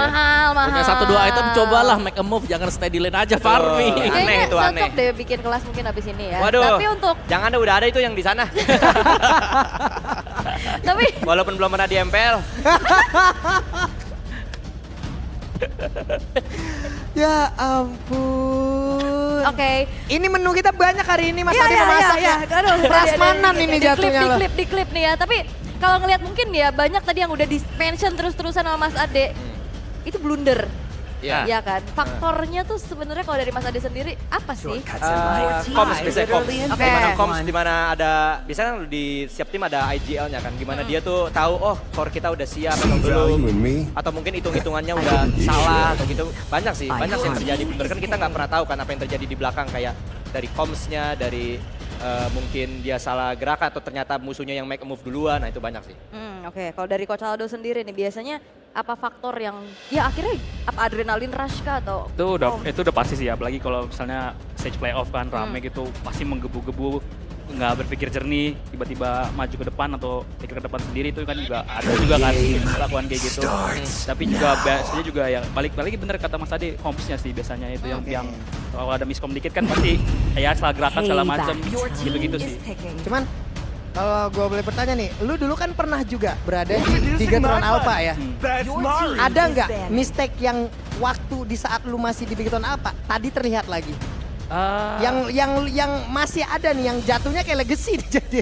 Mahal. Punya 1-2 item, cobalah make a move, jangan steady lane aja farming. Aneh Kayaknya itu, aneh. cocok deh bikin kelas mungkin abis ini ya. Waduh, Tapi untuk, jangan deh, udah ada itu yang di sana. tapi Walaupun belum pernah di MPL. Ya ampun. oke. Ini menu kita banyak hari ini Mas Iya, Adi iya, memasak iya. ya. Aduh, Prasmanan ini jatuhnya loh. Di klip nih ya. Tapi kalau ngelihat mungkin ya banyak tadi yang udah di-mention terus-terusan sama Mas Ade. Itu blunder. Iya. Iya kan? Faktornya tuh sebenarnya kalau dari Mas Ade sendiri apa sih? Comms biasanya comms. Oke. Gimana comms di mana ada biasanya di setiap tim ada IGL-nya kan. Gimana dia tuh tahu oh core kita udah siap atau belum. Atau mungkin hitung-hitungannya udah salah atau gitu. Banyak sih yang terjadi. Bener kan kita nggak pernah tahu kan apa yang terjadi di belakang kayak dari comms-nya, dari mungkin dia salah gerak atau ternyata musuhnya yang make a move duluan. Nah itu banyak sih. Oke. Kalau dari Coach Aldo sendiri nih biasanya apa faktor yang ya akhirnya apa adrenalin rush kah atau Itu udah pasti sih, apalagi kalau misalnya stage playoff kan rame gitu, pasti menggebu-gebu, nggak berpikir jernih, tiba-tiba maju ke depan atau pikir ke depan sendiri, itu kan juga ada juga kan kelakuan kayak gitu. Tapi juga biasanya juga ya balik-balik bener kata Mas Ade, comms-nya sih biasanya itu yang kalau ada miskom dikit kan pasti ya salah gerakan segala macam gitu-gitu sih. Cuman kalau gue boleh bertanya nih, lu dulu kan pernah juga berada di Bigetron Alpha ya. Ada nggak mistake yang waktu di saat lu masih di Bigetron Alpha tadi terlihat lagi? Yang masih ada nih, yang jatuhnya kayak legacy nih jadi.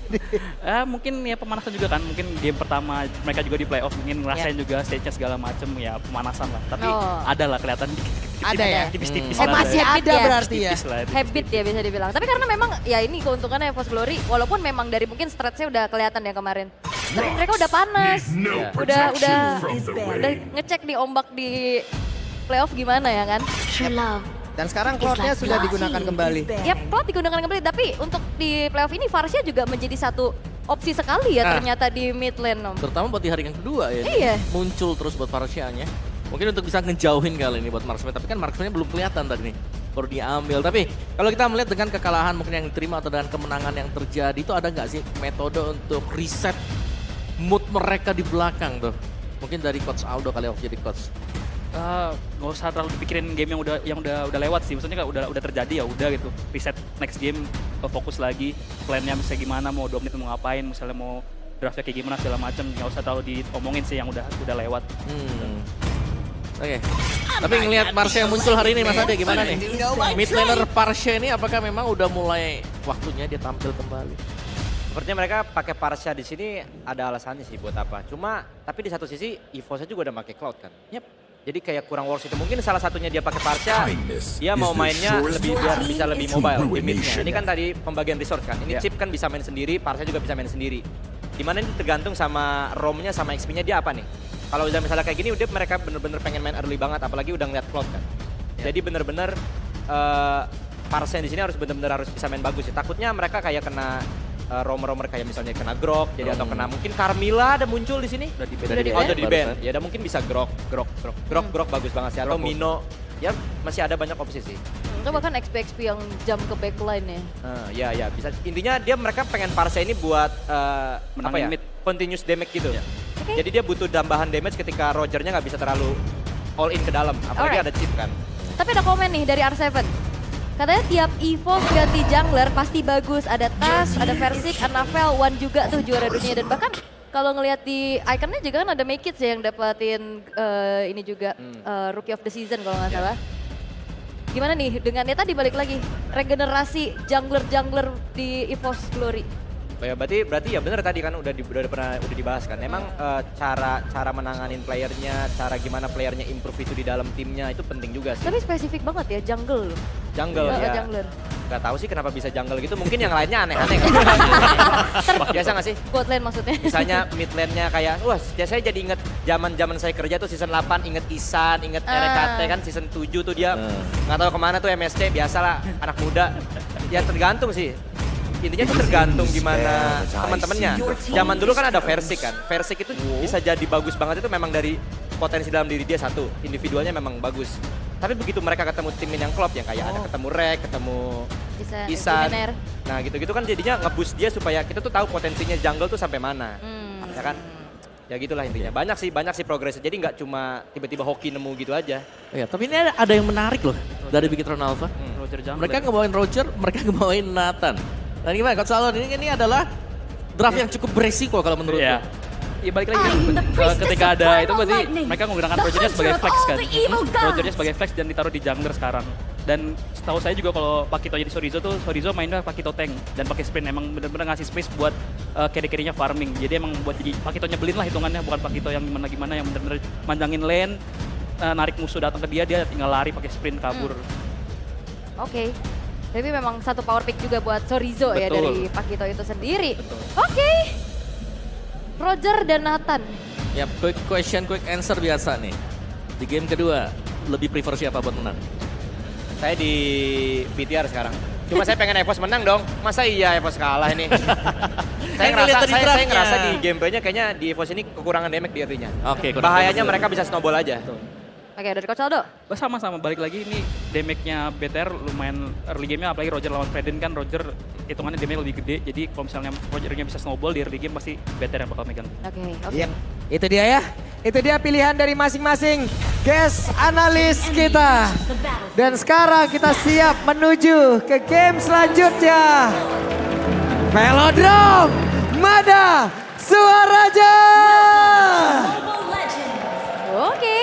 Mungkin ya pemanasan juga kan, mungkin game pertama mereka juga di playoff mungkin ngerasain juga stage-nya segala macem ya pemanasan lah. Tapi ada lah kelihatan Ada ya? tipis-tipis Oh, lah. masih Masih ada ya? berarti ya? Tipis lah, tipis. habit ya bisa dibilang. Tapi karena memang ya ini keuntungannya Evos Glory walaupun memang dari mungkin stretch-nya udah kelihatan ya kemarin. Tapi mereka udah panas. Udah ngecek nih ombak di playoff gimana ya kan? Dan sekarang cloud-nya sudah digunakan kembali. Ya plot digunakan kembali tapi untuk di playoff ini Varsnya juga menjadi satu opsi sekali ya ternyata di mid lane Om. Terutama buat di hari yang kedua ya. Iya. Muncul terus buat Farsianya. Mungkin untuk bisa ngejauhin kali ini buat Marksman. Tapi kan Marksman-nya belum kelihatan tadi nih. Baru diambil. Tapi kalau kita melihat dengan kekalahan mungkin yang diterima atau dengan kemenangan yang terjadi. Itu ada nggak sih metode untuk reset mood mereka di belakang tuh? Mungkin dari Coach Aldo kali waktu jadi coach. Nggak usah terlalu dipikirin game yang udah lewat sih, maksudnya kan udah terjadi ya udah gitu, reset next game, fokus lagi, plannya misalnya gimana, mau dominate mau ngapain, misalnya mau draftnya kayak gimana segala macam, nggak usah terlalu diomongin sih yang udah lewat. Oke. Tapi ngelihat Marsha yang muncul hari ini Mas Ade gimana nih? Mid laner Parsha ini apakah memang udah mulai waktunya dia tampil kembali? Sepertinya mereka pakai Parsha di sini ada alasannya sih buat apa. Cuma tapi di satu sisi EVOS juga udah pakai Cloud kan. Jadi kayak kurang worth itu. Mungkin salah satunya dia pakai Parsha, dia mau mainnya lebih biar bisa lebih mobile di midnya. Ini kan tadi pembagian resource kan. Ini chip kan bisa main sendiri, Parsha juga bisa main sendiri. Dimana ini tergantung sama ROM-nya sama XP-nya dia apa nih. Kalau misalnya kayak gini udah mereka bener-bener pengen main early banget, apalagi udah ngeliat Cloud kan. Jadi bener-bener Parsha di sini harus bener-bener harus bisa main bagus ya. Takutnya mereka kayak kena romer-romer kayak misalnya kena Grok, jadi atau kena mungkin Carmilla ada muncul di sini. Udah di Udah di ban. Ya ada mungkin bisa Grok bagus banget sih atau Mino. Ya masih ada banyak opsi sih. Itu bahkan XP yang jump ke backline ya. Ya bisa. Intinya mereka pengen Parsha ini buat Menangin mid. continuous damage gitu. Jadi dia butuh tambahan damage ketika Rogernya nggak bisa terlalu all in ke dalam. Apalagi ada chip kan. Tapi ada komen nih dari R7. Katanya tiap EVOS ganti jungler pasti bagus. Ada Tas, ada Versik, Anavel, Wan juga tuh juara dunia. Dan bahkan kalau ngelihat di ikonnya juga kan ada Make It yang dapetin ini juga Rookie of the Season kalau nggak salah. Gimana nih dengan ya tadi balik lagi regenerasi jungler-jungler di EVOS Glory? Oh ya berarti ya bener tadi kan udah dibahas kan. Emang cara menanganin playernya, cara gimana playernya improve itu di dalam timnya itu penting juga sih. Tapi spesifik banget ya jungle. Jungle ya. Jungler. Gak tahu sih kenapa bisa jungle gitu. Mungkin yang lainnya aneh-aneh kan. Biasa gak sih? Bot lane maksudnya. Misalnya mid lane-nya kayak, wah saya jadi inget zaman saya kerja tuh season 8, inget Isan, inget RKT kan season 7 tuh dia nggak tahu kemana tuh MSC, biasalah anak muda. Ya tergantung sih. Intinya itu tergantung gimana teman-temannya. Zaman dulu kan ada Versik kan. Versik itu bisa jadi bagus banget itu memang dari potensi dalam diri dia satu. Individualnya memang bagus. Tapi begitu mereka ketemu timin yang klop yang kayak ada ketemu Rek, ketemu Isan. Nah gitu-gitu kan jadinya nge-boost dia supaya kita tuh tahu potensinya jungle tuh sampai mana. Ya kan? Ya gitulah intinya. Banyak sih progresnya. Jadi nggak cuma tiba-tiba hoki nemu gitu aja. Ya, tapi ini ada yang menarik loh dari Bigetron Alpha. Roger Jungler. Mereka ngebawain Roger, mereka ngebawain Nathan. Dan gimana Coach Aldo, ini adalah draft yang cukup beresiko kalau menurut Iya. gue. Ya balik lagi ketika ada itu berarti mereka menggunakan Rogernya sebagai flex kan. Rogernya sebagai flex dan ditaruh di jungler sekarang. Dan setahu saya juga kalau Pakito jadi Sorizo tuh, Sorizo mainnya Pakito tank dan pakai sprint, emang bener-bener ngasih space buat carry-carry-nya farming. Jadi emang buat jadi Pakito nyebelin lah hitungannya, bukan Pakito yang gimana-gimana, yang bener-bener manjangin lane, narik musuh datang ke dia tinggal lari pakai sprint kabur. Oke. Tapi memang satu power pick juga buat Sorizo ya Betul. dari Pakito itu sendiri. Betul. Oke. Roger dan Nathan. Ya, quick question, quick answer biasa nih. Di game kedua, lebih prefer siapa buat menang? Saya di BTR sekarang. Cuma saya pengen EVOS menang dong. Masa iya EVOS kalah ini? saya ngerasa di gameplaynya kayaknya di EVOS ini kekurangan damage di early-nya. Oke, kurang Bahayanya bagus. mereka bisa snowball aja. Oke, dari Coach Aldo. Sama-sama balik lagi ini damage-nya BTR lumayan early game-nya, apalagi Roger lawan Fredin kan, Roger hitungannya damage lebih gede, jadi kalau misalnya Rogernya bisa snowball di early game pasti BTR yang bakal megang. Oke. Yep. Itu dia ya. Itu dia pilihan dari masing-masing guest analis kita. Dan sekarang kita siap menuju ke game selanjutnya. Velodrome Mada Suaraja. Oke.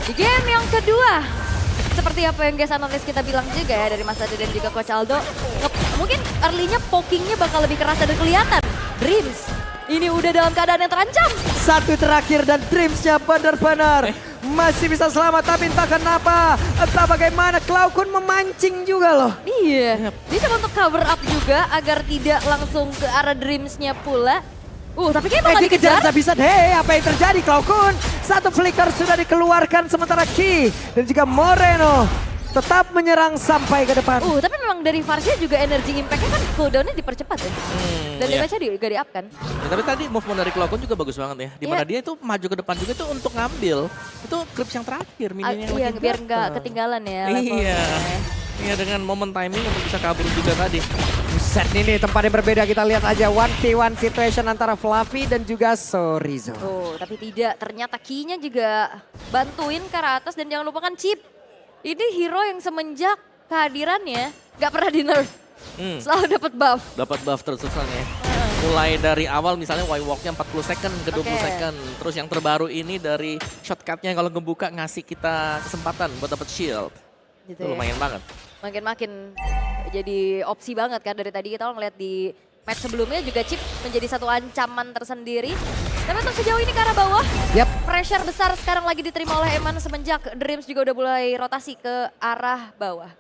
Di game yang kedua, seperti apa yang guys analis kita bilang juga ya dari Mas Ade dan juga Coach Aldo, mungkin early-nya pokingnya bakal lebih keras dan kelihatan. Dreams, ini udah dalam keadaan yang terancam. Satu terakhir dan Dreams-nya benar-benar masih bisa selamat, tapi entah kenapa, entah bagaimana Cloud memancing juga loh. Iya, dia coba untuk cover up juga agar tidak langsung ke arah Dreams-nya pula. Tapi kayak malah Dikejar dikejar. tak bisa. Hei, apa yang terjadi Cloud? Satu flicker sudah dikeluarkan, sementara Ki dan juga Moreno tetap menyerang sampai ke depan. Tapi memang dari Varsha juga energi impact-nya kan cooldown-nya dipercepat ya. Dan iya. damage-nya juga di-up kan. Ya, tapi tadi movement dari Cloud juga bagus banget ya. Dimana dia itu maju ke depan juga tuh untuk ngambil. Itu creeps yang terakhir, minion yang Iya, lagi biar datang. nggak ketinggalan ya levelnya. Iya. Iya, dengan momen timing untuk bisa kabur juga tadi. Set ini tempat yang berbeda, kita lihat aja 1v1 situation antara Fluffy dan juga Sorizo. Tapi tidak, ternyata Ki-nya juga bantuin ke arah atas dan jangan lupakan Chip. Ini hero yang semenjak kehadirannya nggak pernah di nerf. Selalu dapat buff. Dapat buff terus-terusan ya. Mulai dari awal misalnya Y-Walk-nya 40 second ke 20 Oke. second. Terus yang terbaru ini dari shortcut-nya kalau ngebuka ngasih kita kesempatan buat dapat shield. Gitu Itu ya. lumayan banget. Makin jadi opsi banget kan dari tadi kita ngeliat di match sebelumnya juga Chip menjadi satu ancaman tersendiri. Tapi untuk sejauh ini ke arah bawah, Yap. pressure besar sekarang lagi diterima oleh Eman semenjak Dreams juga udah mulai rotasi ke arah bawah.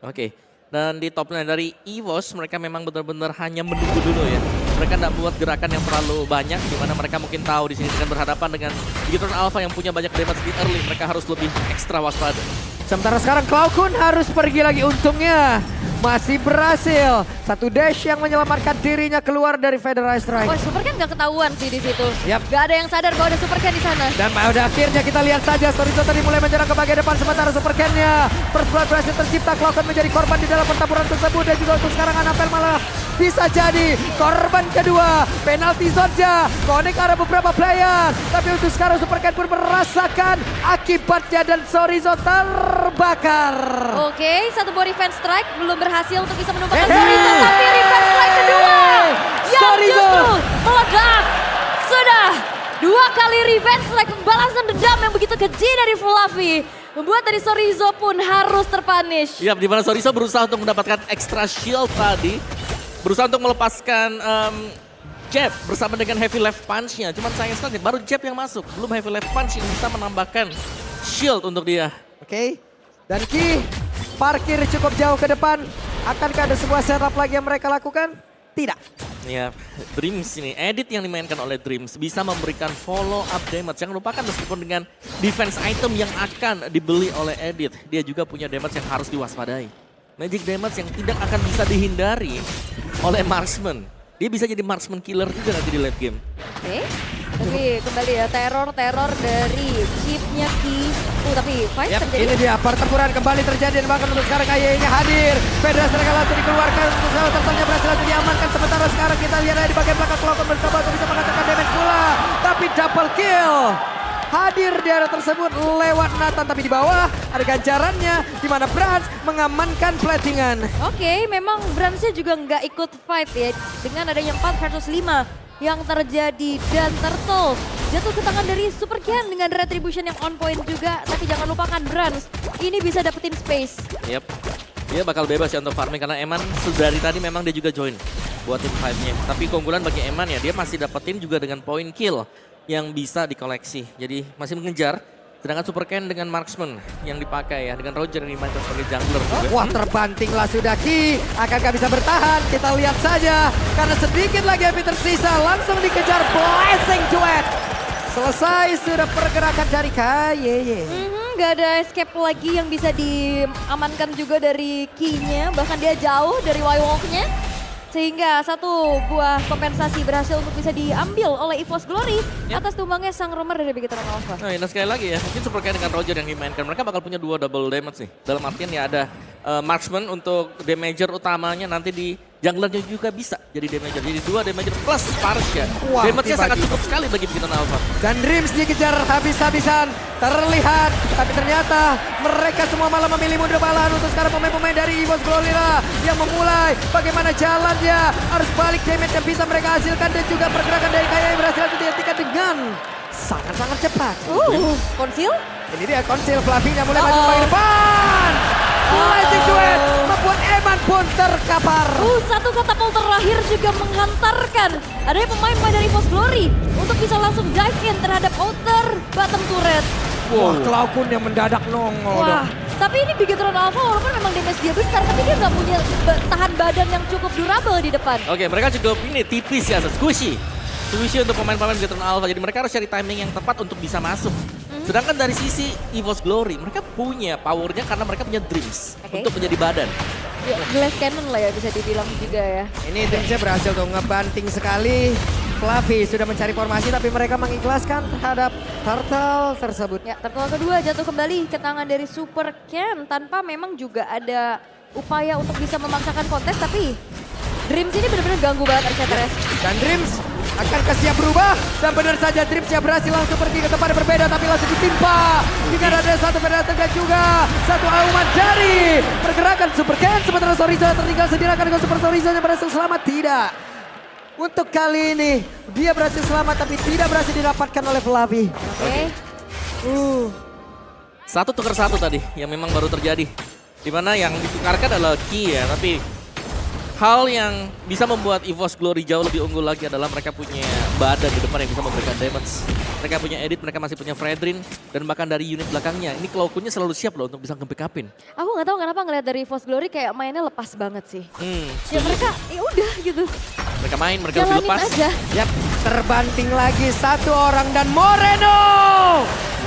Oke. Dan di top lane dari EVOS mereka memang benar-benar hanya menunggu dulu ya. Mereka tidak buat gerakan yang terlalu banyak, di mana mereka mungkin tahu di sini dengan berhadapan dengan Bigetron Alpha yang punya banyak damage di early, mereka harus lebih ekstra waspada. Sementara sekarang Cloud harus pergi lagi, untungnya masih berhasil. Satu dash yang menyelamatkan dirinya keluar dari Federal Strike. Super Ken nggak ketahuan sih di situ. Yap. Gak ada yang sadar kalau ada Super Ken di sana. Dan pada akhirnya kita lihat saja Sorizo tadi mulai menyerang ke bagian depan, sementara Super Ken-nya First Blood berhasil tercipta. Cloud menjadi korban di dalam pertempuran tersebut, dan juga untuk sekarang Anapel malah bisa jadi korban kedua. Penalti zone-nya connect arah beberapa player, tapi untuk sekarang Super Ken pun merasakan akibatnya dan Sorizo terbakar. Oke, satu buah revenge strike belum berhasil untuk bisa menumpahkan Hey! Sorizo, tapi revenge strike kedua yang Sorizo! justru meledak. Sudah dua kali revenge strike, pembalasan dendam yang begitu keji dari Fluffy. Membuat dari Sorizo pun harus terpunish. Ya, di mana Sorizo berusaha untuk mendapatkan extra shield tadi. Berusaha untuk melepaskan jab bersama dengan heavy left punch-nya. Cuman sayang sekali baru jab yang masuk. Belum heavy left punch yang bisa menambahkan shield untuk dia. Oke, dan Ki parkir cukup jauh ke depan. Akankah ada sebuah setup lagi yang mereka lakukan? Tidak. Ya, Dreams ini, edit yang dimainkan oleh Dreams bisa memberikan follow up damage. Jangan lupakan meskipun dengan defense item yang akan dibeli oleh edit, dia juga punya damage yang harus diwaspadai. Magic damage yang tidak akan bisa dihindari oleh marksman. Dia bisa jadi marksman killer juga nanti di late game. Oke, dan Tapi kembali ya, teror dari chipnya Ki. Tapi fight Yap, terjadi. ini dia pertempuran kembali terjadi dan bahkan untuk sekarang kayaknya hadir. Federasi mereka langsung dikeluarkan untuk salah tertanya berhasil langsung diamankan. Sementara sekarang kita lihat ada di bagian belakang Cloud bersama untuk bisa mengatakan damage pula. Tapi double kill. Hadir di area tersebut lewat Nathan, tapi di bawah ada ganjarannya di mana Brans mengamankan platingan. Oke, memang Bransnya juga nggak ikut fight ya. Dengan adanya 4 versus 5 yang terjadi dan Turtle jatuh ke tangan dari Super Ken dengan retribution yang on point juga. Tapi jangan lupakan Brans, ini bisa dapetin space. Yap. Dia bakal bebas ya untuk farming karena Eman dari tadi memang dia juga join buat tim 5-nya. Tapi keunggulan bagi Eman ya, dia masih dapetin juga dengan point kill yang bisa dikoleksi. Jadi masih mengejar. Sedangkan Super Ken dengan marksman yang dipakai ya. Dengan Roger yang dimainkan sebagai jungler juga. Wah, terbantinglah sudah Ki. Akankah bisa bertahan? Kita lihat saja. Karena sedikit lagi yang tersisa. Langsung dikejar Blessing Duet. Selesai sudah pergerakan dari KYY. Gak ada escape lagi yang bisa diamankan juga dari Ki-nya. Bahkan dia jauh dari Y-Walk-nya. Sehingga satu buah kompensasi berhasil untuk bisa diambil oleh EVOS Glory atas tumbangnya sang roamer dari Bigetron Alpha. Nah, ini sekali lagi ya, mungkin Super Ken dengan Roger yang dimainkan. Mereka bakal punya 2 double damage nih. Dalam artian ya ada marksman untuk damager utamanya, nanti di junglernya juga bisa jadi damager. Jadi 2 damager plus Parsha. Wah, Damage-nya sangat dibagi. cukup sekali bagi Bigetron Alpha. Dan Dreams dikejar habis-habisan. Terlihat. Tapi ternyata mereka semua malah memilih mundur balahan untuk sekarang pemain-pemain dari EVOS Glory lah yang memulai bagaimana jalannya. Harus balik damage yang bisa mereka hasilkan dan juga pergerakan dari Kaya yang berhasil dihentikan dengan sangat-sangat cepat. Konsil? Ini dia konsil Flavinya mulai maju ke depan. Blessing Duet membuat Eman pun terkapar. Satu katapult terakhir juga menghantarkan adanya pemain-pemain dari EVOS Glory untuk bisa langsung dive in terhadap outer bottom turret. Wah, Cloud pun yang mendadak nongol. Wah, tapi ini Bigetron Alpha walaupun memang damage dia besar, tapi dia nggak punya tahan badan yang cukup durable di depan. Oke, mereka cukup ini tipis ya, squishy. Squishy untuk pemain-pemain Bigetron Alpha. Jadi mereka harus cari timing yang tepat untuk bisa masuk. Sedangkan dari sisi EVOS Glory, mereka punya powernya karena mereka punya Dreams untuk menjadi badan. Ya, glass cannon lah ya bisa dibilang juga ya. Ini Dreamsnya berhasil tuh ngebanting sekali. Fluffy sudah mencari formasi tapi mereka mengikhlaskan terhadap turtle tersebut. Ya, turtle kedua jatuh kembali ke tangan dari Super Ken tanpa memang juga ada upaya untuk bisa memaksakan kontes, tapi Dreams ini benar-benar ganggu banget RCTRS. Dan Dreams akankah siap berubah? Dan benar saja Dreams yang berhasil langsung pergi ke tempat yang berbeda tapi langsung ditimpa. Dengan ada satu pedal tegak juga. Satu auman dari pergerakan Super Ken. Sementara Sorizo tertinggal sendiri dengan Super Sorizo yang berhasil selamat. Tidak. Untuk kali ini dia berhasil selamat tapi tidak berhasil didapatkan oleh Flavi. Oke. 1 tukar 1 tadi yang memang baru terjadi. Dimana yang ditukarkan adalah Ki ya, tapi hal yang bisa membuat EVOS Glory jauh lebih unggul lagi adalah mereka punya badan di depan yang bisa memberikan damage. Mereka punya Edit, mereka masih punya Fredrin, dan bahkan dari unit belakangnya. Ini Cloud-nya selalu siap loh untuk bisa nge-backupin. Aku nggak tahu kenapa ngeliat dari EVOS Glory kayak mainnya lepas banget sih. Ya setuju. mereka, ya udah gitu. Mereka main, mereka lebih Jalanin lepas. aja. Yap, terbanting lagi satu orang dan Moreno.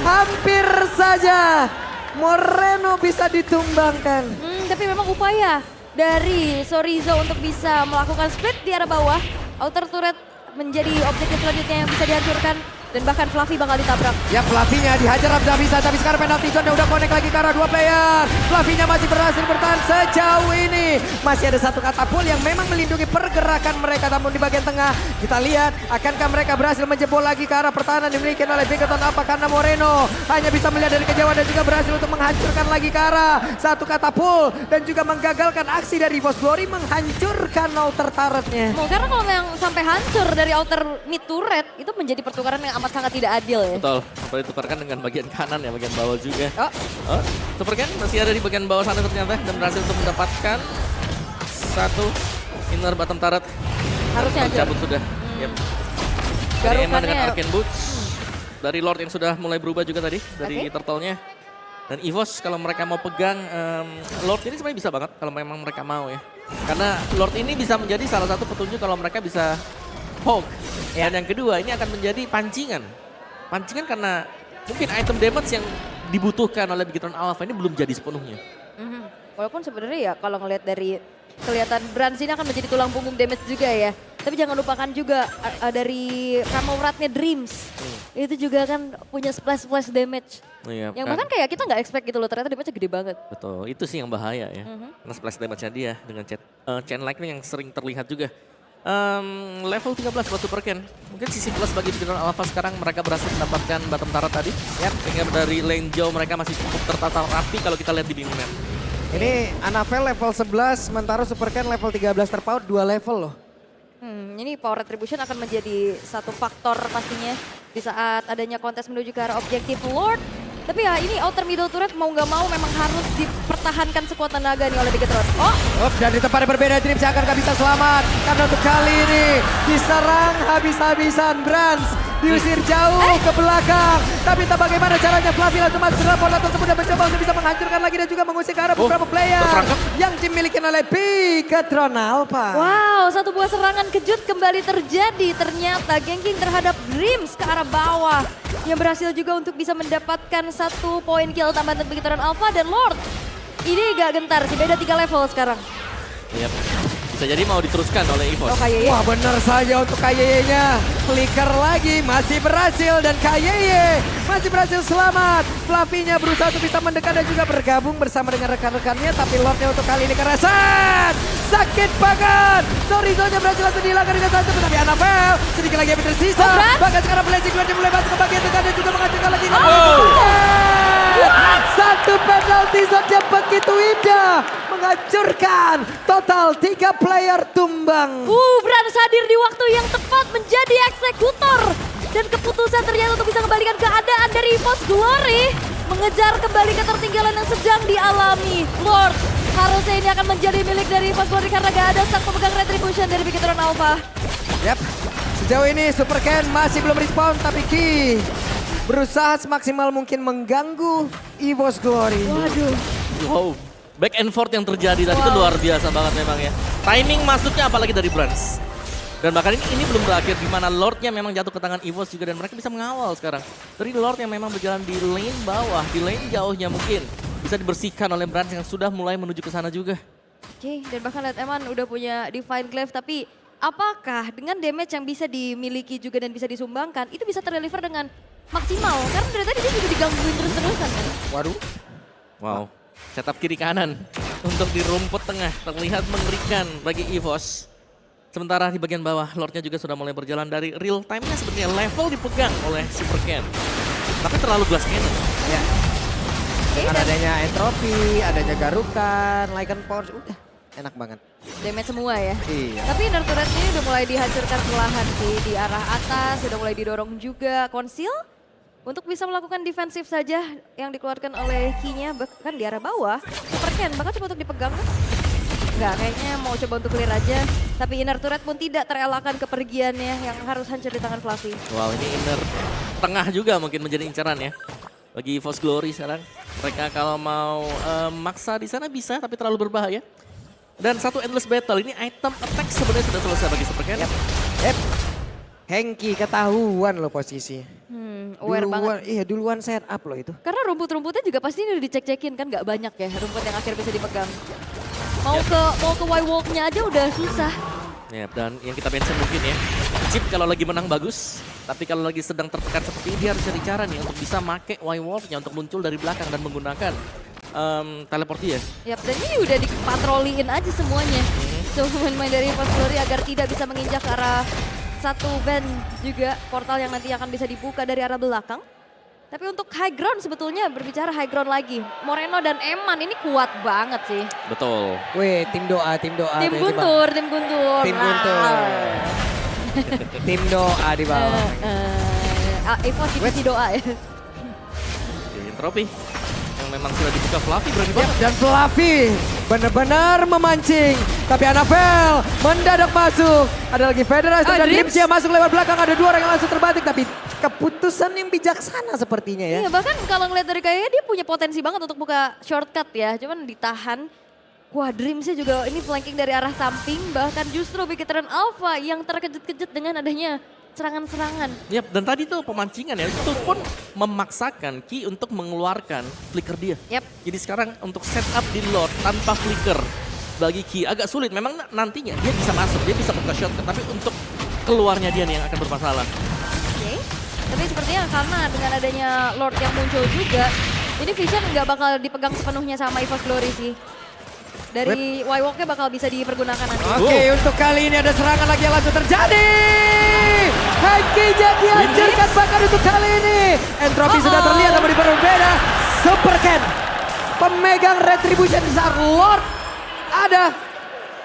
Hampir saja Moreno bisa ditumbangkan. Tapi memang upaya dari Sorizo untuk bisa melakukan split di arah bawah. Outer turret menjadi objektif selanjutnya yang bisa dihancurkan. Dan bahkan Fluffy bakal ditabrak. Ya, Flavinya dihajar bisa tapi sekarang penalti zone udah connect lagi ke arah 2 player. Flavinya masih berhasil bertahan sejauh ini. Masih ada satu katapul yang memang melindungi pergerakan mereka. Namun di bagian tengah kita lihat akankah mereka berhasil menjebol lagi ke arah pertahanan dimiliki oleh Bigetron apa karena Moreno hanya bisa melihat dari kejauhan dan juga berhasil untuk menghancurkan lagi ke arah satu katapul. Dan juga menggagalkan aksi dari EVOS Glory menghancurkan outer turretnya. Karena kalau yang sampai hancur dari outer mid turret itu menjadi pertukaran yang amat sangat tidak adil ya. Betul, apalagi ditukarkan dengan bagian kanan ya, bagian bawah juga. Oh. Super Ken masih ada di bagian bawah sana ternyata dan berhasil untuk mendapatkan satu inner bottom turret. Harusnya hancur. Cabut sudah. Yep. Dari Eman dengan Garukannya. Arcane Boots. Dari Lord yang sudah mulai berubah juga tadi, dari Oke. turtle-nya. Dan EVOS kalau mereka mau pegang Lord ini sebenarnya bisa banget kalau memang mereka mau ya. Karena Lord ini bisa menjadi salah satu petunjuk kalau mereka bisa Hog. Dan yang kedua ini akan menjadi pancingan. Pancingan karena mungkin item damage yang dibutuhkan oleh Bigetron Alpha ini belum jadi sepenuhnya. Walaupun sebenarnya ya kalau ngelihat dari kelihatan Brans ini akan menjadi tulang punggung damage juga ya. Tapi jangan lupakan juga dari Ramouratnya Dreams. Itu juga kan punya splash damage. Iya, Yang kan. bahkan kayak kita nggak expect gitu loh, ternyata damage-nya gede banget. Betul, itu sih yang bahaya ya. Karena splash damage-nya dia dengan chain like-nya yang sering terlihat juga. Level 13 buat Super Ken. Mungkin sisi plus bagi Bigoton Alpha sekarang mereka berhasil mendapatkan bottom turret tadi. Sehingga dari lane jauh mereka masih cukup tertata rapi kalau kita lihat di Bing Map. Ini Annabelle level 11, sementara Super Ken level 13 terpaut 2 level loh. Ini power retribution akan menjadi satu faktor pastinya di saat adanya kontes menuju ke arah objektif Lord. Tapi ya ini outer middle turret mau nggak mau memang harus dipertahankan sekuat tenaga nih oleh Bigetron. Dan di tempat yang berbeda Dreams yang akan gak bisa selamat. Karena untuk kali ini diserang habis-habisan Brans. Diusir jauh ke belakang. Tapi entah bagaimana caranya Fluffy langsung masuk dalam bola tersebut dan mencoba untuk bisa menghancurkan lagi dan juga mengusir ke arah beberapa player. Yang dimiliki oleh Bigetron Alpha. Wow, satu buah serangan kejut kembali terjadi. Ternyata ganking terhadap Dreams ke arah bawah. Yang berhasil juga untuk bisa mendapatkan 1 poin kill tambahan untuk Bigetron Alpha dan Lord. Ini gak gentar sih, beda 3 level sekarang. Yap. Bisa jadi mau diteruskan oleh EVOS. KYY. Wah benar saja untuk KYY-nya. Flicker lagi, masih berhasil dan KYY masih berhasil selamat. Fluffy-nya berusaha untuk bisa mendekat dan juga bergabung bersama dengan rekan-rekannya. Tapi Lord-nya untuk kali ini kerasan. Sakit banget. Sorizo-nya berhasil langsung dihilangkan dengan satu. Tapi Annabelle sedikit lagi yang tersisa. Bahkan sekarang Blazing Guard dimulai masuk ke bagian tengah dan juga menghancurkan lagi. Satu penalti saja begitu indah. Menghancurkan total 3 player tumbang. Brans hadir di waktu yang tepat menjadi eksekutor. Dan keputusan ternyata untuk bisa kembalikan keadaan dari EVOS Glory. Mengejar kembali ketertinggalan yang sedang dialami Lord. Harusnya ini akan menjadi milik dari EVOS Glory karena gak ada sang pemegang retribution dari Bigetron Alpha. Yap, sejauh ini Super Ken masih belum respawn tapi Ki berusaha semaksimal mungkin mengganggu EVOS Glory. Waduh. Wow, back and forth yang terjadi tadi itu luar biasa banget memang ya. Timing masuknya apalagi dari Brans. Dan bahkan ini belum berakhir di mana Lord-nya memang jatuh ke tangan EVOS juga dan mereka bisa mengawal sekarang. Dari Lord yang memang berjalan di lane bawah, di lane jauhnya mungkin bisa dibersihkan oleh Brans yang sudah mulai menuju ke sana juga. Oke, dan bahkan lihat Eman udah punya Divine Glaive tapi apakah dengan damage yang bisa dimiliki juga dan bisa disumbangkan itu bisa terdeliver dengan maksimal? Karena dari tadi dia juga digangguin terus-terusan kan. Waduh. Wow, setup kiri kanan untuk di rumput tengah terlihat mengerikan bagi EVOS. Sementara di bagian bawah Lordnya juga sudah mulai berjalan dari real time-nya sebenarnya level dipegang oleh Super Ken. Tapi terlalu glass cannon. Ya. Dengan adanya entropi, adanya garukan, Lycan Force, udah enak banget. Damage semua ya. Iya. Tapi inner turret ini udah mulai dihancurkan perlahan sih di arah atas, sudah mulai didorong juga Konsil untuk bisa melakukan defensif saja yang dikeluarkan oleh Ki-nya bahkan di arah bawah. Super Ken bahkan coba untuk dipegang. Enggak, kayaknya mau coba untuk clear aja. Tapi inner turret pun tidak terelakkan kepergiannya yang harus hancur di tangan Fluffy. Wow, ini inner tengah juga mungkin menjadi incaran ya. Bagi EVOS Glory sekarang. Mereka kalau mau maksa di sana bisa tapi terlalu berbahaya. Dan satu endless battle, ini item attack sebenarnya sudah selesai bagi Super Ken. Yep. Hengki ketahuan loh posisinya. Aware banget. Iya duluan set up loh itu. Karena rumput-rumputnya juga pasti udah dicek-cekin kan, nggak banyak ya rumput yang akhirnya bisa dipegang. Mau ke Y-Walk-nya aja udah susah. Ya, dan yang kita mention mungkin ya, Chip kalau lagi menang bagus, tapi kalau lagi sedang tertekan seperti ini dia harus cari cara nih untuk bisa make Y-Wolf-nya untuk muncul dari belakang dan menggunakan teleport dia. Yap, dan ini udah dipatroliin aja semuanya. So, main-main dari EVOS Glory agar tidak bisa menginjak ke arah satu band juga portal yang nanti akan bisa dibuka dari arah belakang. Tapi untuk high ground sebetulnya berbicara high ground lagi. Moreno dan Eman ini kuat banget sih. Betul. Weh, tim doa. Tim Guntur. Tim Guntur. Tim doa di bawah. EVOS divisi doa ya. Trofi yang memang sudah dibuka Fluffy berani banget. Dan Fluffy benar-benar memancing. Tapi Annabelle mendadak masuk. Ada lagi Federasi dan Dreams yang masuk lewat belakang. Ada 2 orang yang langsung terbanting. Tapi keputusan yang bijaksana sepertinya ya. Iya, bahkan kalau ngeliat dari kayaknya dia punya potensi banget untuk buka shortcut ya. Cuman ditahan. Wah, Dreamsnya juga ini flanking dari arah samping. Bahkan justru Bigetron Alpha yang terkejut-kejut dengan adanya serangan-serangan. Yap, dan tadi tuh pemancingan ya, itu pun memaksakan Ki untuk mengeluarkan flicker dia. Yap. Jadi sekarang untuk setup di Lord tanpa flicker. bagi Ki. Agak sulit, memang nantinya dia bisa masuk, dia bisa buka shotgun. Tapi untuk keluarnya dia nih yang akan bermasalah. Oke. Tapi sepertinya karena dengan adanya Lord yang muncul juga, ini Vision nggak bakal dipegang sepenuhnya sama EVOS Glory sih. Dari Y-Walk-nya bakal bisa dipergunakan nanti. Oke, untuk kali ini ada serangan lagi yang langsung terjadi. Haki jadi hancurkan bahkan untuk kali ini. Entropy sudah terlihat namun berbeda. Super Ken, pemegang retribution di saat Lord ada,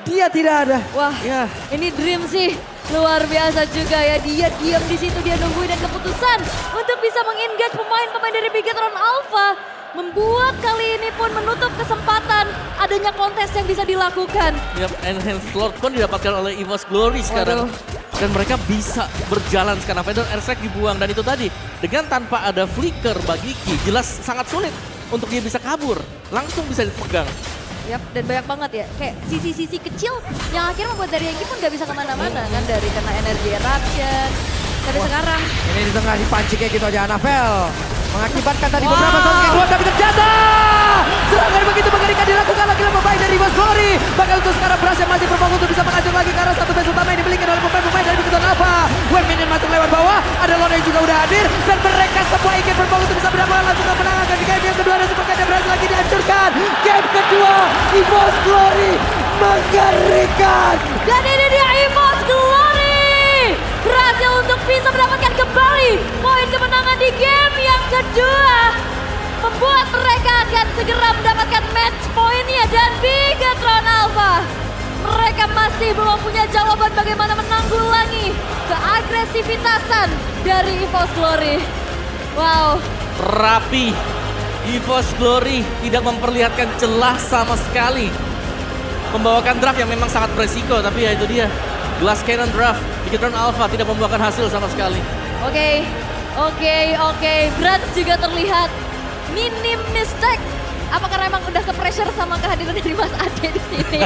dia tidak ada. Wah, Ya. ini Dream sih luar biasa juga ya. Dia diam di situ, dia nungguin dan keputusan untuk bisa mengengage pemain-pemain dari Bigetron Alpha. Membuat kali ini pun menutup kesempatan adanya kontes yang bisa dilakukan. Yap, Enhanced Lord pun didapatkan oleh EVOS Glory sekarang. Dan mereka bisa berjalan sekarang. Fedor Airstrike dibuang dan itu tadi. Dengan tanpa ada flicker bagi Ki, jelas sangat sulit untuk dia bisa kabur. Langsung bisa dipegang. Yap, dan banyak banget ya. Kayak sisi-sisi kecil yang akhirnya membuat dari Yankee pun gak bisa kemana-mana kan. Dari kena energi eruption. Tapi sekarang Ini di tengah dipancing kayak gitu aja Anafel. Mengakibatkan tadi beberapa sound kayak keluar tapi terjatuh. Serangan begitu mengerikan dilakukan lagi oleh pemain dari EVOS Glory. Bahkan untuk sekarang berhasil masih berfokus untuk bisa mengacung lagi ke arah satu base utama yang dimiliki oleh pemain-pemain dari Bigetron Alpha. When Minion masuk lewat bawah, ada Lord yang juga udah hadir. Dan mereka semua ingin berfokus untuk bisa mendapatkan langsung kemenangan di game yang kedua. Dan Super Ken berhasil lagi dihancurkan. Game kedua, EVOS Glory mengerikan. dan ini dia EVOS Glory berhasil untuk bisa mendapatkan kembali poin kemenangan di game yang kedua, membuat mereka akan segera mendapatkan match poinnya. Dan Bigetron Alpha, mereka masih belum punya jawaban bagaimana menanggulangi keagresivitasan dari EVOS Glory. Wow, Rapi. EVOS Glory tidak memperlihatkan celah sama sekali. Membawakan draft yang memang sangat beresiko, tapi ya itu dia. Glass Cannon draft, Bigetron Alpha tidak membuahkan hasil sama sekali. Oke. Brans juga terlihat minim mistake. Apa karena emang udah ke pressure sama kehadiran dari Mas Ade di sini?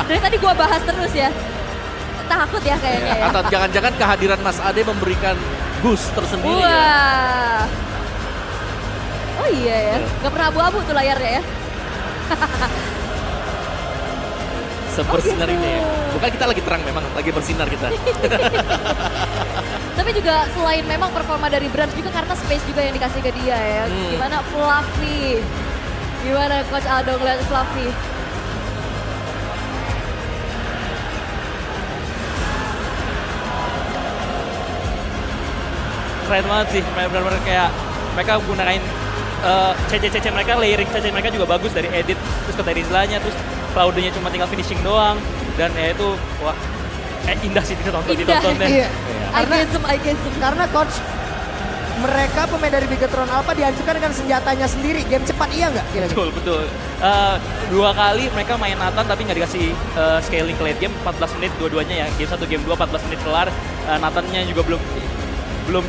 Dari tadi gua bahas terus ya. Takut ya kayaknya ya. Atau jangan-jangan kehadiran Mas Ade memberikan boost tersendiri ya. Wah. Oh iya ya, nggak pernah abu-abu tuh layarnya ya. Sebersinar gitu. ini ya. Bukan kita lagi terang memang, lagi bersinar kita. Tapi juga selain memang performa dari Brans juga karena space juga yang dikasih ke dia ya. Gimana Fluffy? Gimana Coach Aldo ngeliat Fluffy? Keren banget sih, benar-benar kayak mereka gunain CC mereka, layering CC mereka juga bagus dari edit, terus ke Terizlanya, terus Cloud-nya cuma tinggal finishing doang, dan ya itu wah indah sih ditontonnya. Iya. Karena Karena coach, mereka pemain dari Bigetron Alpha dihancurkan dengan senjatanya sendiri. Game cepat iya nggak? Kira-kira? Betul. Dua kali mereka main Nathan tapi nggak dikasih scaling ke late game, 14 menit dua-duanya ya. Game 1, game 2, 14 menit kelar. Nathannya juga belum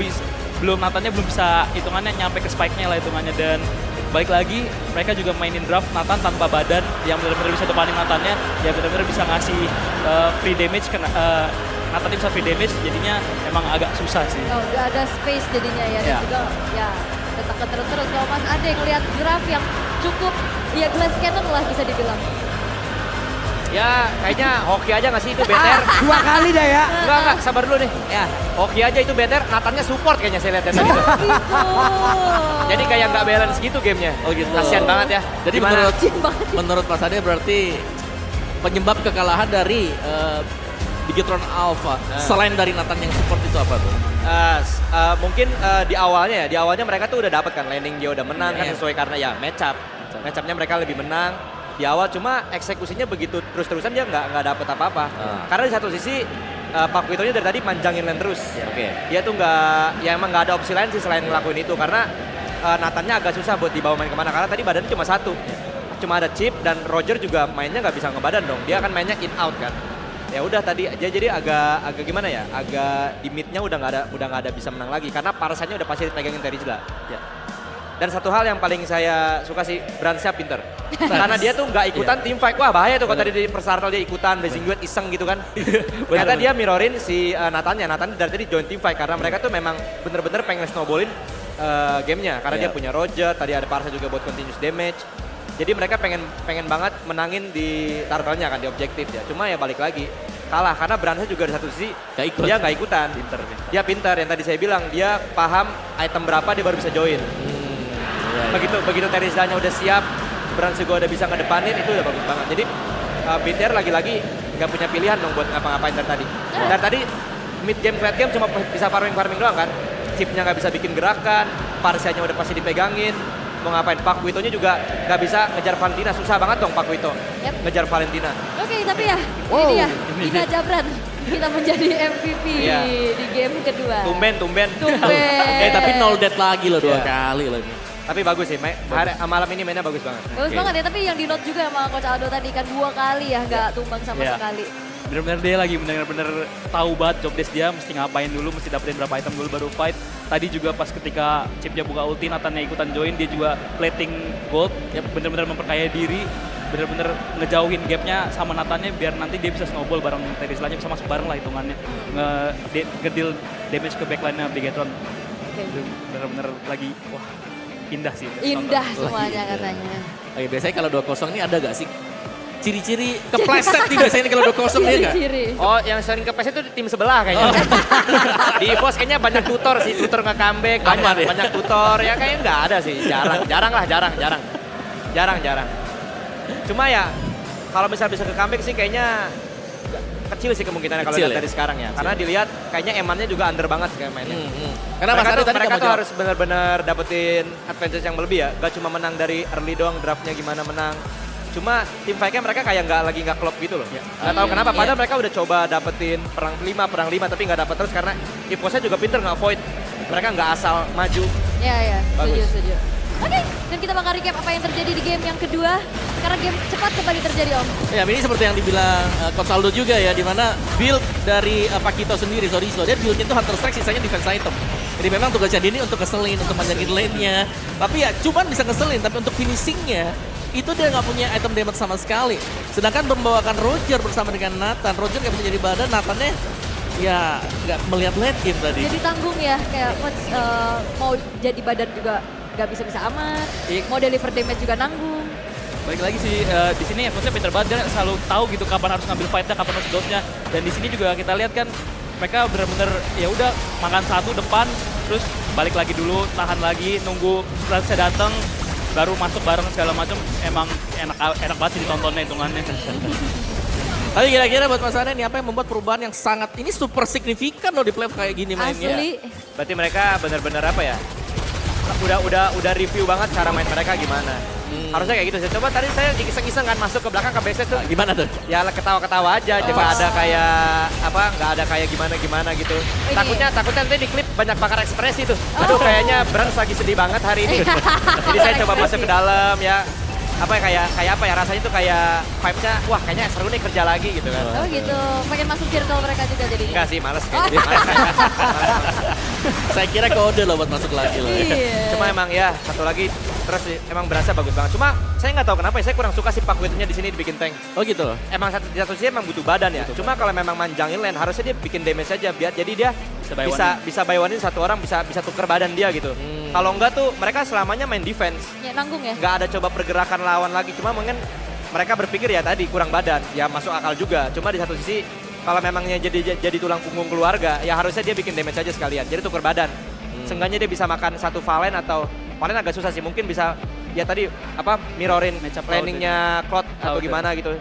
bisa hitungannya nyampe ke spike-nya lah hitungannya. Dan balik lagi mereka juga mainin draft Nathan tanpa badan yang benar-benar bisa depanin Nathannya, yang benar-benar bisa ngasih free damage, Nathan bisa free damage, jadinya emang agak susah sih. Oh, nggak ada space jadinya ya. Dan Ya. juga ya tekan terus. Kalau Mas Ade ngeliat draft yang cukup, ya Glass Cannon lah bisa dibilang. Ya kayaknya hoki aja nggak sih itu better. 2 kali dah ya. Enggak, sabar dulu nih. Ya, hoki aja itu better, Nathannya support kayaknya saya lihat tadi. Gitu. Jadi kayak nggak balance gitu gamenya. Oh gitu. Kasian banget ya. Jadi Gimana? menurut Mas Ade berarti penyebab kekalahan dari Bigetron Alpha selain dari Nathan yang support itu apa tuh? Mungkin di awalnya mereka tuh udah dapat kan landing, dia udah menang kan sesuai karena ya match up-nya mereka lebih menang di awal, cuma eksekusinya begitu terus-terusan dia nggak dapet apa-apa. Karena di satu sisi Pak Witonya dari tadi manjangin lane terus. Oke. Dia tuh emang nggak ada opsi lain sih selain ngelakuin itu, karena Nathannya agak susah buat dibawa main kemana karena tadi badannya cuma satu, cuma ada chip, dan Roger juga mainnya nggak bisa ngebadan dong, dia akan mainnya in out kan. Ya udah tadi jadi agak gimana ya, agak di midnya udah nggak ada bisa menang lagi karena Parasanya udah pasti dipegangin Terizla. Ya. Dan satu hal yang paling saya suka sih, Bransnya pinter. Karena dia tuh nggak ikutan team fight. Wah bahaya tuh kalau tadi di Persartal dia ikutan, Blazing Duet iseng gitu kan. Ternyata dia mirrorin si Nathannya. Nathan dari tadi join team fight karena mereka tuh memang bener-bener pengen snowballin gamenya. Karena dia punya Roger, tadi ada Parsa juga buat continuous damage. Jadi mereka pengen banget menangin di turtle-nya kan, di objektif ya. Cuma ya balik lagi, kalah karena Bransa juga di satu sisi Gak ikut. dia nggak ikutan. Pinter. Dia pintar, yang tadi saya bilang dia paham item berapa dia baru bisa join. Begitu Terizlanya udah siap, Bransa juga udah bisa ngedepanin, itu udah bagus banget. Jadi BTR lagi-lagi nggak punya pilihan dong buat ngapa-ngapain dari tadi. Dari tadi mid game, late game cuma bisa farming doang kan. Chipnya nggak bisa bikin gerakan, Parsianya udah pasti dipegangin. Mau ngapain, Pak Witonya juga nggak bisa ngejar Valentina, susah banget dong Pak Wito ngejar Valentina. Oke, tapi ya ini dia Dina Jabran kita menjadi MVP Iya. di game kedua. Tumben. Tapi 0 dead lagi loh 2 Iya. kali lagi. Tapi bagus sih, malam ini mainnya bagus banget. Bagus banget ya, tapi yang di note juga sama Coach Aldo tadi kan 2 kali ya nggak tumbang sama Iya. sekali. Bener-bener dia lagi bener-bener tahu banget job desk dia, mesti ngapain dulu, mesti dapetin berapa item dulu baru fight. Tadi juga pas ketika chipnya buka ulti, Nathannya ikutan join, dia juga plating gold, ya bener-bener memperkaya diri, bener-bener ngejauhin gapnya sama Nathannya biar nanti dia bisa snowball bareng Terizlanya, bisa masuk bareng lah hitungannya. Ngedeal damage ke backline-nya Bigetron. Oke. Bener-bener lagi, wah indah sih. Indah nonton. semuanya katanya. Oke, biasanya kalau 2-0 ini ada gak sih ciri-ciri kepleset nih biasanya nih kalau 2-0 ya nggak? Ciri-ciri. Oh, yang sering kepes itu di tim sebelah kayaknya. Di EVOS kayaknya banyak tutor sih, tutor nge-comeback, banyak tutor. Ya kayaknya nggak ada sih, jarang. Cuma ya, kalau misal bisa ke-comeback sih kayaknya kecil sih kemungkinannya kalau Kecil lihat ya? dari sekarang ya. Karena dilihat kayaknya emannya juga under banget kayak mainnya. Karena Mas Ari tadi mereka nggak mau tuh jawab. harus benar-benar dapetin advantage yang lebih ya. Gak cuma menang dari early doang, draftnya gimana menang. Cuma tim fight-nya mereka kayak nggak klop gitu loh. Nggak tahu kenapa, padahal mereka udah coba dapetin perang 5 tapi nggak dapet terus karena EVOS-nya juga pinter nggak avoid. Mereka nggak asal maju. Ya, Bagus. setuju. Oke, dan kita bakal recap apa yang terjadi di game yang kedua. Karena game cepat kembali terjadi, Om. Ya, ini seperti yang dibilang Coach Aldo juga ya, di mana build dari Pakito sendiri, Sorizo, dia build-nya itu Hunter Strike, sisanya defense item. Jadi memang tugasnya dia ini untuk ngeselin, untuk manjangin lane-nya. Tapi ya cuman bisa ngeselin, tapi untuk finishing-nya, itu dia nggak punya item damage sama sekali. Sedangkan membawakan Roger bersama dengan Nathan, Roger nggak bisa jadi badan, Nathan-nya ya nggak melihat late game tadi. Jadi tanggung ya, kayak mau jadi badan juga nggak bisa-bisa amat. Mau deliver damage juga nanggung. Balik lagi sih di sini Evosnya pinter banget, dia selalu tahu gitu kapan harus ngambil fight-nya, kapan harus dodge-nya. Dan di sini juga kita lihat kan mereka bener-bener ya udah makan satu depan, terus balik lagi dulu, tahan lagi, nunggu Fransnya datang, baru masuk bareng segala macam. Emang enak banget sih ditontonnya hitungannya. Tapi kira-kira buat Mas Ane, apa yang membuat perubahan yang sangat ini super signifikan loh di playoff kayak gini mainnya? Asli. Berarti mereka benar-benar apa ya? Udah review banget cara main mereka gimana. Harusnya kayak gitu sih. Coba tadi saya iseng-iseng kan masuk ke belakang ke backstage tuh. Gimana tuh? Ya ketawa-ketawa aja, coba ada kayak apa, nggak ada kayak gimana gitu. Takutnya nanti di klip banyak pakar ekspresi tuh. Aduh kayaknya Brans lagi sedih banget hari ini. Jadi saya coba masuk ke dalam ya. Apa ya kayak apa ya, rasanya tuh kayak vibe-nya, wah kayaknya seru nih kerja lagi gitu kan. Oh gitu, pengen masuk circle mereka juga jadinya. Enggak sih, males kayaknya. Males. Saya kira kode loh buat masuk lagi loh. Iya. Cuma emang ya satu lagi terus sih, emang berasa bagus banget. Cuma saya nggak tahu kenapa ya, saya kurang suka sih Pak Witonya di sini dibikin tank. Oh gitu loh. Emang di satu sisi emang butuh badan ya. Cuma kalau memang manjangin lane harusnya dia bikin damage aja biar jadi dia bisa buy one-in satu orang, bisa tuker badan dia gitu. Kalau enggak tuh mereka selamanya main defense. Ya nanggung ya. Nggak ada coba pergerakan lawan lagi. Cuma mungkin mereka berpikir ya tadi kurang badan. Ya masuk akal juga. Cuma di satu sisi kalau memangnya jadi tulang punggung keluarga, ya harusnya dia bikin damage aja sekalian. Jadi tuker badan. Seenggaknya dia bisa makan satu Valen atau Valen agak susah sih. Mungkin bisa ya tadi apa mirrorin planningnya Cloud atau gimana gitu.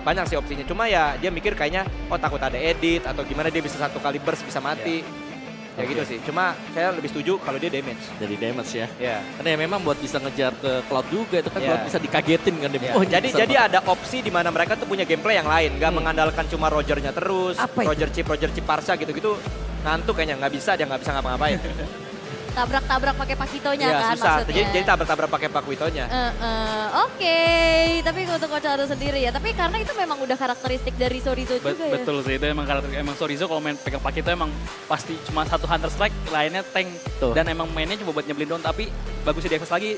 Banyak sih opsinya. Cuma ya dia mikir kayaknya takut ada edit atau gimana dia bisa satu kali burst bisa mati. Ya gitu sih. Cuma saya lebih setuju kalau dia damage. Jadi damage ya. Ya. Karena ya memang buat bisa ngejar ke Cloud juga itu kan Iya. Cloud bisa dikagetin kan dia. Ya, jadi ada opsi di mana mereka tuh punya gameplay yang lain, nggak mengandalkan cuma Rogernya terus, Apa itu? Roger chip Parsa gitu-gitu, ngantuk kayaknya nggak bisa ngapa-ngapain. Tabrak-tabrak pakai Pakitonya Iya kan susah, maksudnya. jadi tabrak-tabrak pakai Pak Witonya. Oke, tapi untuk Coach Aldo sendiri ya. Tapi karena itu memang udah karakteristik dari Sorizo juga ya. Betul sih, itu emang karakter emang Sorizo kalau main pegang Pakito emang pasti cuma satu Hunter Strike, lainnya tank. Tuh. Dan emang mainnya cuma buat nyebelin doang, tapi bagus di Evos lagi.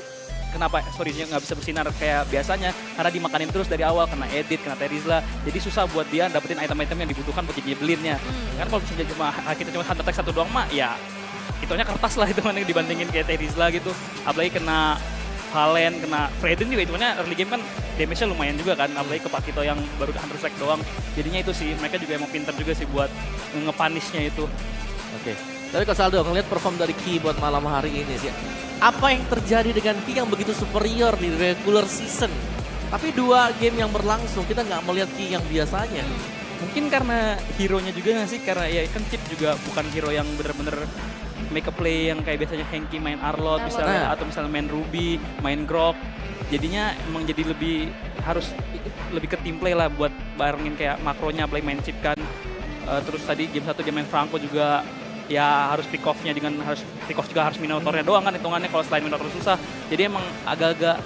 Kenapa Sorizo nggak bisa bersinar kayak biasanya? Karena dimakanin terus dari awal, kena edit, kena Terizla. Jadi susah buat dia dapetin item-item yang dibutuhkan buat jadi nyebelinnya. Kan kalau misalnya kita cuma Hunter Strike satu doang mah ya itunya kertas lah itu mana dibandingin kayak Terizla gitu. Apalagi kena Valen, kena Fredin juga hitungannya early game kan damage-nya lumayan juga kan, apalagi ke Pakito yang baru Hunter Strike doang. Jadinya itu sih, mereka juga emang pinter juga sih buat nge-punishnya itu. Oke. Tapi Coach Aldo ngeliat perform dari Ki buat malam hari ini sih. Apa yang terjadi dengan Ki yang begitu superior di regular season? Tapi 2 game yang berlangsung kita nggak melihat Ki yang biasanya. Mungkin karena hero-nya juga nggak sih, karena ya kan Chip juga bukan hero yang bener-bener make a play yang kayak biasanya Henki main Arlot misalnya, atau misalnya main Ruby, main Grok. Jadinya emang jadi harus lebih ke team play lah buat barengin kayak makronya, play main Chip kan. Terus tadi game 1 dia main Franco juga, ya harus pick off-nya juga harus Minotaur-nya doang kan hitungannya, kalau selain Minotaur susah. Jadi emang agak-agak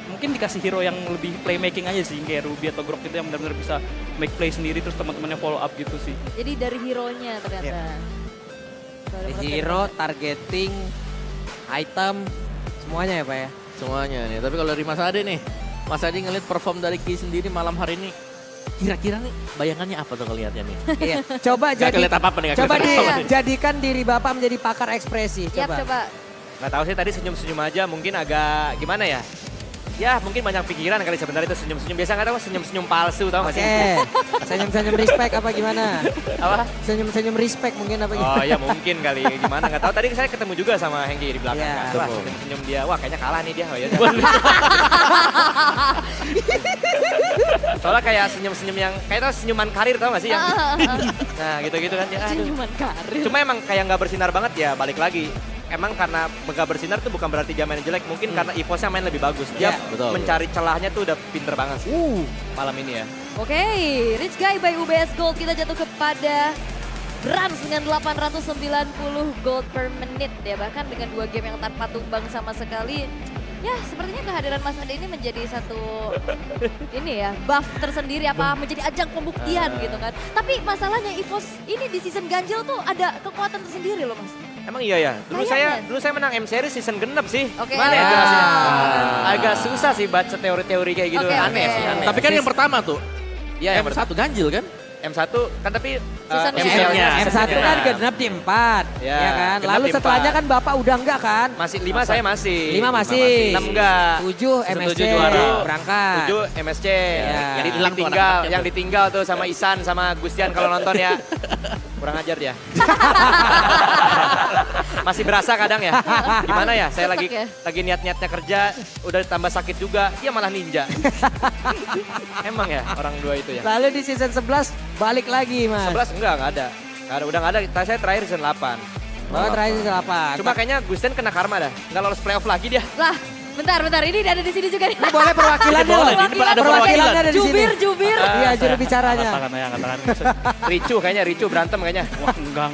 mungkin dikasih hero yang lebih playmaking aja sih, kayak Ruby atau Grok itu yang benar-benar bisa make play sendiri terus teman-temannya follow up gitu sih. Jadi dari hero-nya ternyata. Hero, targeting, item, semuanya ya Pak ya? Semuanya nih. Tapi kalau dari Mas Ade nih, Mas Ade ngeliat perform dari Ki sendiri malam hari ini, kira-kira nih bayangannya apa tuh ngelihatnya nih? Iya. Coba Nggak kelihatan apa-apa nih, nggak coba kelihatan apa-apa nih. dijadikan diri Bapak menjadi pakar ekspresi. Yap, coba. Nggak tahu sih tadi senyum-senyum aja mungkin agak gimana ya. Ya mungkin banyak pikiran kali sebenarnya itu senyum-senyum. Biasa nggak tahu senyum-senyum palsu tau nggak sih? Senyum-senyum respect apa gimana? Apa? Senyum-senyum respect mungkin apa Oh gimana? ya mungkin kali gimana nggak tahu. Tadi saya ketemu juga sama Hengki di belakang. Iya. Kan. Wah senyum-senyum dia. Wah kayaknya kalah nih dia. Oh, ya. Soalnya kayak senyum-senyum yang kayak tau senyuman karir tau gak sih yang nah gitu-gitu kan dia. Aduh. Senyuman karir. Cuma emang kayak nggak bersinar banget ya balik lagi. Emang karena nggak bersinar tuh bukan berarti dia main jelek. Mungkin karena EVOS-nya main lebih bagus. Dia betul, mencari celahnya tuh udah pinter banget sih. Malam ini ya. Oke, Rich Guy by UBS Gold kita jatuh kepada Brans dengan 890 gold per menit ya. Bahkan dengan 2 game yang tanpa tumbang sama sekali. Ya sepertinya kehadiran Mas Ade ini menjadi satu ini ya buff tersendiri, apa menjadi ajang pembuktian gitu kan. Tapi masalahnya EVOS ini di season ganjil tuh ada kekuatan tersendiri loh Mas. Emang iya ya. Kayaknya. Dulu saya menang M Series season genep sih. Oke. Mana ya jelasinnya? Agak susah sih baca teori-teori kayak gitu. Oke, Aneh oke. sih. Aneh. Tapi kan yang pertama tuh, Iya, yang M1 ganjil kan? M1 kan tapi Seasonnya. MCL-nya. M1 kan genap di 4, Ya, ya kan? genap Lalu di setelahnya 4. kan Bapak udah enggak kan? Masih 5 saya masih. 5 masih. 6 enggak. 7 Season MSC 7 juara. berangkat. 7 MSC. Yang hilang tuh ditinggal, anak-anaknya yang tuh. ditinggal tuh sama Isan sama Gustian kalau nonton ya. Kurang ajar dia. Masih berasa kadang ya. Gimana ya? Saya Sesek ya? lagi niat-niatnya kerja, udah tambah sakit juga, dia malah ninja. Emang ya orang 2 itu ya. Lalu di season 11 balik lagi, Mas. 11 enggak ada. Udah enggak ada. Saya terakhir season 8. Oh, terakhir season 8. Cuma kayaknya Gustian kena karma dah. Enggak lolos playoff lagi dia. Lah, bentar, ini ada di sini juga nih. Ini boleh perwakilannya Boleh, loh. ini ada Perwakilannya ada di sini. Jubir. Iya, juru bicaranya. Katakan. Ricu kayaknya, Ricu berantem kayaknya. Wah enggak.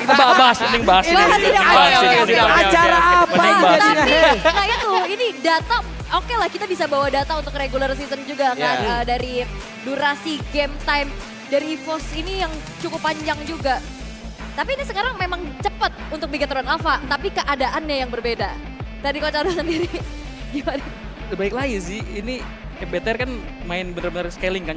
Kita bahas, mending bahas ini. Bahas ini, oke. Acara apa? Mending bahas ini. Tapi kayak tuh ini data, oke lah kita bisa bawa data untuk regular season juga kan. Yeah. Dari durasi game time dari EVOS ini yang cukup panjang juga. Tapi ini sekarang memang cepat untuk Bigatron Alpha, tapi keadaannya yang berbeda. Tadi Coach Aldo sendiri gimana? Baik lagi sih, ini BTR kan main bener-bener scaling kan.